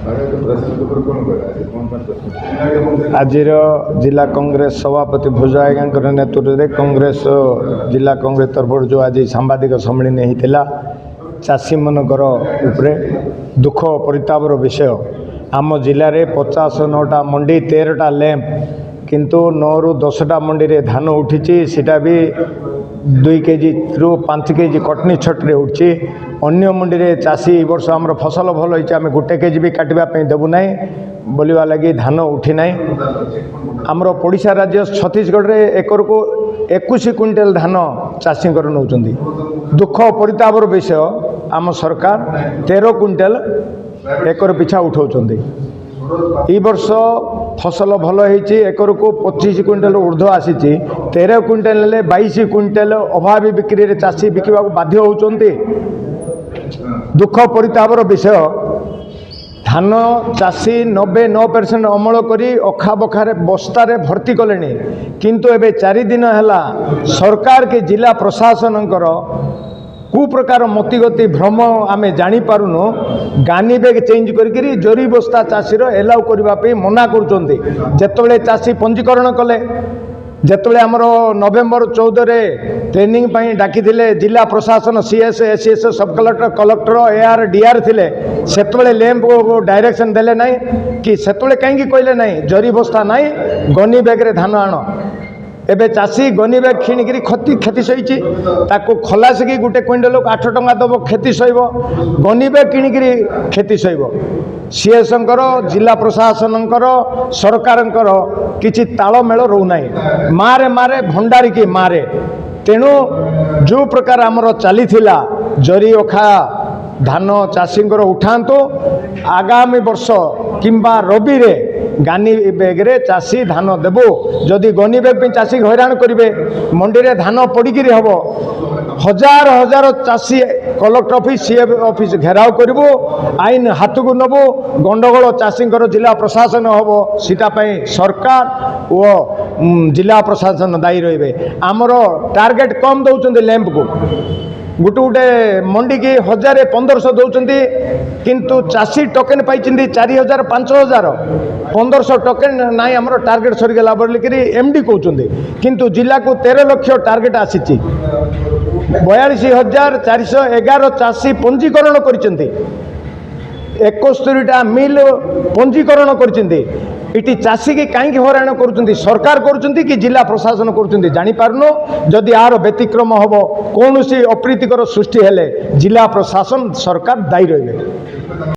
आज जिला कांग्रेस सभापति भुज आज्ञा नेतृत्व में कांग्रेस जिला कांग्रेस तरफ जो आज सांबादिक सम्मेलन होता चाषी मनकर उपरे दुख परितापर विषय आम जिले में 59टा मंडी 13टा लैंप किंतु 9 ରୁ 10टा मंडी रे धान उठी सीटा भी 2 केजी रु 5 केजी कटनी छटरे उठी अन्य मंडी रे चाषी वर्ष आम फसल भल होती आम 1 केजी भी काटापी देवु ना बोलवा लगी धान उठी ना आमर पड़ोसा राज्य छत्तीसगढ़ रे एकर को 21 क्विंटाल धान चाषी नौ दुख परितापर विषय आम सरकार 13 क्विंटाल एकर पिछा उठाउछन ई वर्ष फसल भल होती एकर को 25 क्विंटाल ऊर्ध्व आसी 13 क्विंटाल 22 क्विंटाल अभावी बिक्री रे चाषी बिकवा बाध्य होउछन्ति दुख परितापर विषय धान चाषी 99% अमल करी अखा बखारे बस्तारे भर्ती कले किंतु एबे 4 दिन है सरकार के जिला प्रशासन कुप्रकार मतिगति भ्रम आमे जानी पारुनु गानी बैग चेंज करी जरी बस्ता चाषीर एलाउ करने मना करुँचे जितेबाला चाषी पंजीकरण कले जितेबाला आमर नवेम्बर 14 रे ट्रेनिंग डाकी जिला प्रशासन सीएस एसएस सब कलेक्टर कलेक्टर एआर डीआर थिले सेतबेले लैंप डायरेक्शन देले नहीं कि सेतबेले कहीं कहले नहीं जरी बस्ता नहीं गनी बैग रे धान आण एबे चाषी गनी बैग किणिकी क्षति सही खलासिकी 1 क्विंटाल 8 टंका दब क्षति सह गनी बैग किणिकी क्षति सह सीएस जिला प्रशासन सरकार किसी तालमेल रोना मारे मारे भंडारी की मारे तेणु जो प्रकार आमर चली जरी अखा धान चाषी उठातु आगामी वर्ष किंबा रबी रे गानी बैग रे चाषी धान देबो जदि गनी बैग चाषी हैरान करेंगे मंडी रे धान पड़ी हम हजार हजार चाषी कलेक्टर ऑफिस सीएफ ऑफिस घेराव करूँ आईन हाथ को नबू गंडगोल चाषी जिला प्रशासन हम सीटापी सरकार और जिला प्रशासन दायी रे आमर टार्गेट कम दौरान लैंप को गोटे गोटे मंडी की 1000-1500 दौरान किंतु चाषी टोकेन पाई 4000-5000 1500 टोकेन नाई आमर टार्गेट सरीगला बोलिकी एमडी कहते किंतु जिला को 13 लाख टार्गेट आसी 42411 चाषी पंजीकरण कर 71टा मिल पंजीकरण करती चाषी की कहीं हैरान कर सरकार कर कि जिला प्रशासन कर जापारनु जदि यार व्यतिक्रम हम कौन अप्रीतिकर सृष्टि हेले जिला प्रशासन सरकार दायी रहे।